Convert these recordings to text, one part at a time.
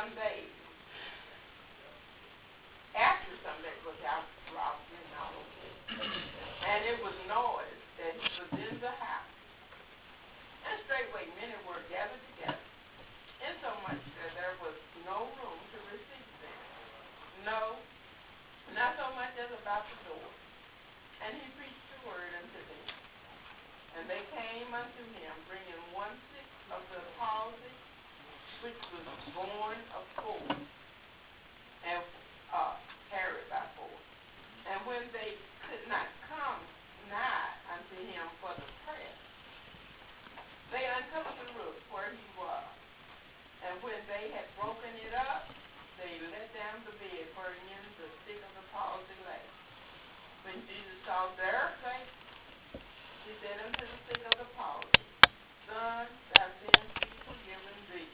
Sunday, after Sunday was out, and it was noise that he was in the house. And straightway many were gathered together, insomuch that there was no room to receive them. No, not so much as about the door. And he preached the word unto them. And they came unto him, bringing one sick of the palsy, which was born of four, and carried by four. And when they could not come nigh unto him for the prayer, they uncovered the roof where he was. And when they had broken it up, they let down the bed wherein the sick of the palsy lay. When Jesus saw their faith, he said unto the sick of the palsy, Son, thy sins be forgiven thee.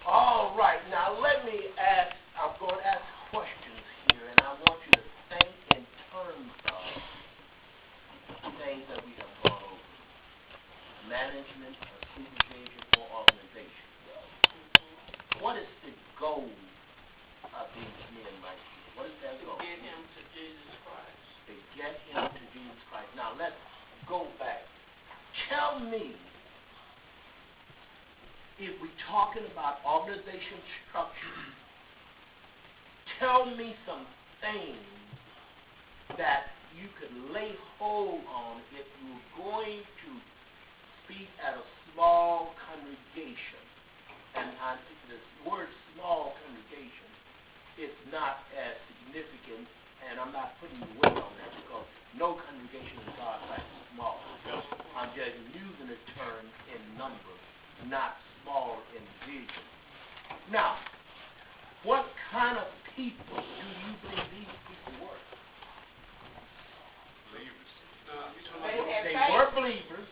All right. Now let me ask, I'm going to ask questions here, and I want you to think in terms of things that we have gone over. Management, supervision, or organization. What is the goal of these men right here? What is that goal? To get him to Jesus Christ. To get him to Jesus Christ. Now let's go back. Tell me, if we're talking about organization structure, tell me some things that you could lay hold on if you were going to speak at a small congregation. And I think the word small congregation is not as significant, and I'm not putting the weight on that because no congregation in God's sight is small. I'm just using the term in number, not small in vision. Now, what kind of people do you believe these people were? Believers. They were believers.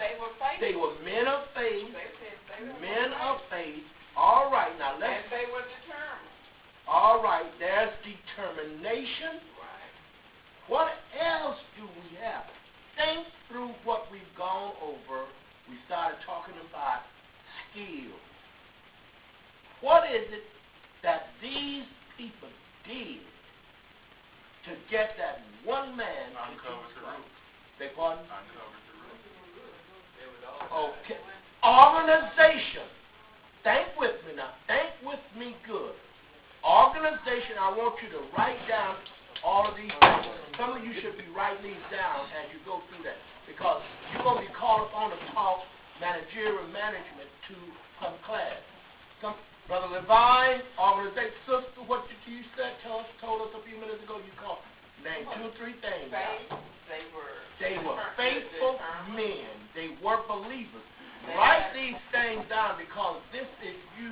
They were faithful. They were men of faith. They were Men of faith. All right, now let's. And they were determined. All right, there's determination. Right. What else do we have? Think through what we've gone over. We started talking about skill. What is it that these people did to get that one man to Uncovered the roof. Beg pardon? Uncovered the roof. Okay. Organization. Think with me now. Think with me good. Organization, I want you to write down all of these things. Some of you should be writing these down as you go through that, because you're going to be called upon to talk managerial management to some class. Brother Levine, organization, sister, what you said, told us a few minutes ago, you called. Name 2 or 3 things. They were faithful men. They were believers. Write these things down, because this is you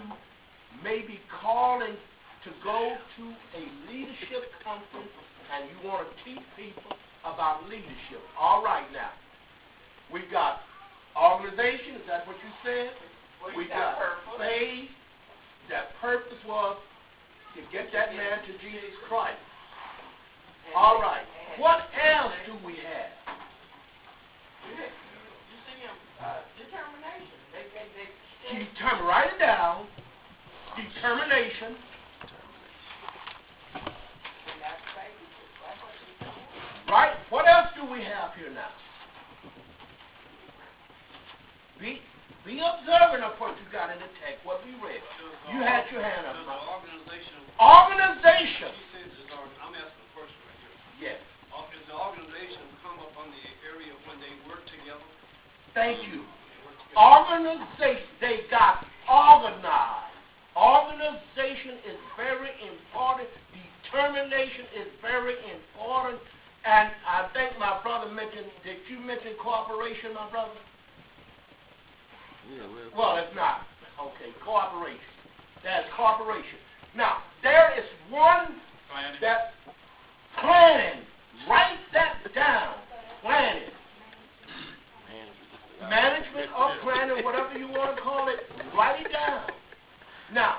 maybe calling to go to a leadership conference and you want to teach people about leadership. All right, now. We got organization. Is that what you said? We got faith. That purpose was to get that man to Jesus Christ. All right. What else do we have? You see him, determination. Determination. Write it down. Determination. Right? What else do we have here now? Be observant of what you got in the text, what we read. You had your hand up. Organization. I'm asking a question right Yes. here. Is the organization come up on the area when they work together? Thank you. Organization. They got organized. Organization is very important. Determination is very important. And I think my brother mentioned, did you mention cooperation, my brother? Yeah, well, if not, okay, cooperation. That's cooperation. Now, there is one that planning. Write that down. Planning. Management or planning, whatever you want to call it, write it down. Now,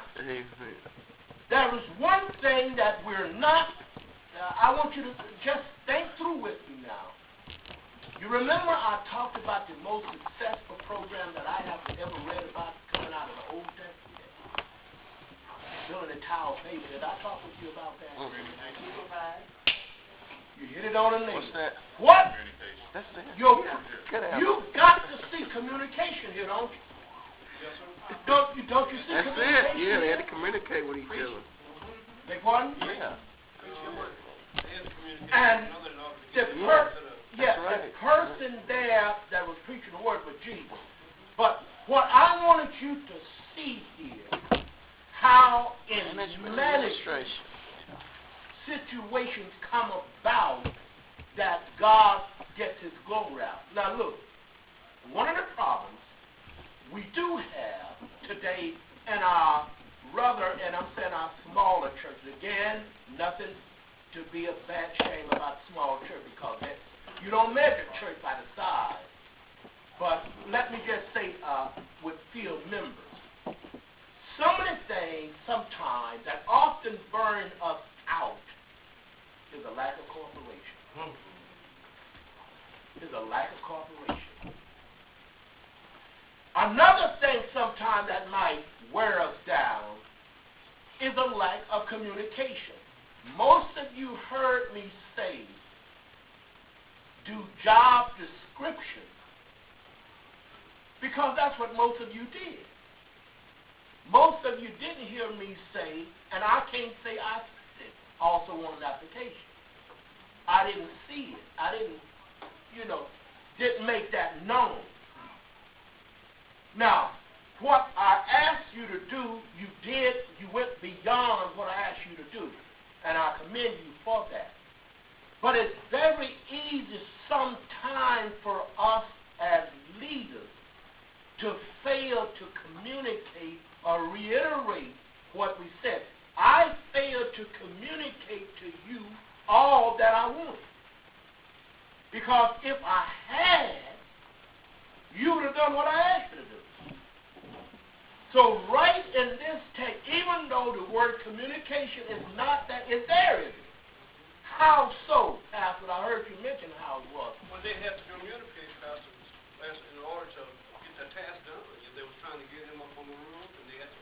there is one thing that we're not, I want you to just think through with me now. You remember I talked about the most successful program that I have ever read about coming out of the Old Testament. Building a tower of Babel. Did I talk with you about that? You hit it on the nail. What's that? What? That's it. You got to see communication here, don't you? Don't you see That's communication? it. Yeah, they had to communicate with each other. Big one? Yeah. And the right. person there that was preaching the word was Jesus. But what I wanted you to see here, how in management situations come about that God gets his glory out. Now look, one of the problems we do have today in our and I'm saying our smaller churches, again, nothing to be a bad shame about small church because you don't measure church by the size. But let me just say with field members, some of the things sometimes that often burn us out is a lack of cooperation. Is a lack of cooperation. Another thing sometimes that might wear us down is a lack of communication. Most of you heard me say, do job description, because that's what most of you did. Most of you didn't hear me say, and I can't say I also want an application. I didn't see it. I didn't make that known. Now, what I asked you to do, you did. You went beyond what I asked you to do, and I commend you for that. But it's very easy sometimes for us as leaders to fail to communicate or reiterate what we said. I failed to communicate to you all that I wanted. Because if I had, you would have done what I asked you to do. So right in this text, even though the word communication is not that, it's there, is it? How so, Pastor? I heard you mention how it was. Well, they had to communicate, Pastor, in order to get that task done. They were trying to get him up on the roof, and they had to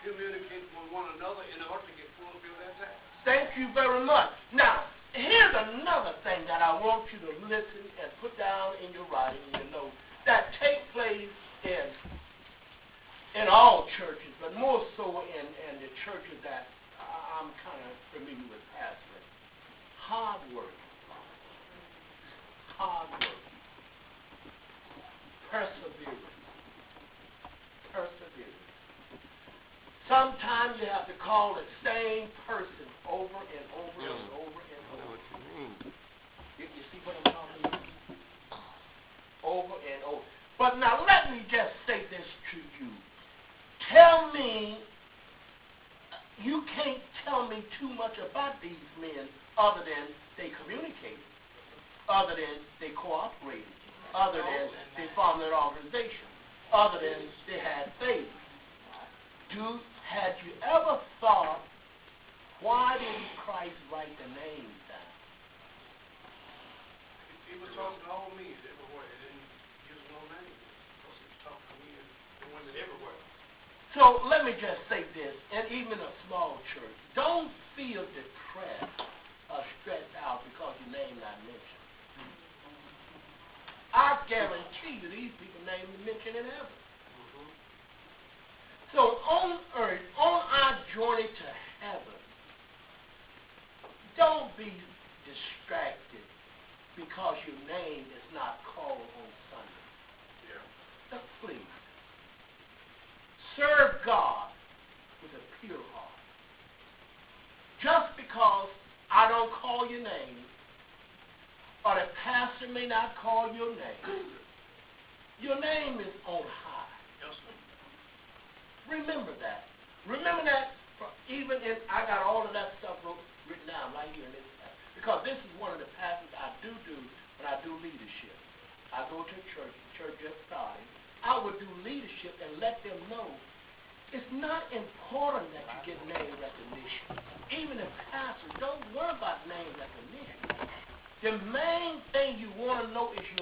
communicate with one another in order to fulfill that task. Thank you very much. Now, here's another thing that I want you to listen and put down in your writing, in your notes, that take place in all churches, but more so in the churches that I'm kind of familiar with pastoring. Hard work. Hard work. Perseverance. Perseverance. Sometimes you have to call the same person over and over and over and over. I know what you mean. You see what I'm talking about? Over and over. But now let me just say this to you. Tell me, you can't tell me too much about these men other than they communicated, other than they cooperated, other than they formed an organization, other than they had faith. Had you ever thought, why didn't Christ write the names down? He was talking to all men everywhere. He didn't use no names. Because he was talking to men and women everywhere. So let me just say this, and even a small church, don't feel depressed or stressed out because your name not mentioned. I guarantee you these people name is mentioned in heaven. So on earth, on our journey to heaven, don't be distracted because your name is not called on Sunday. Yeah. Please. Serve God with a pure heart. Just because I don't call your name, or the pastor may not call your name is on high. Yes, sir. Remember that. Remember that. I got all of that stuff written down right here in this passage. Because this is one of the passages I do when I do leadership. I go to a church, the church just started. I would do leadership and let them know it's not important that you get name recognition. Even if pastors, don't worry about name recognition. The main thing you want to know is your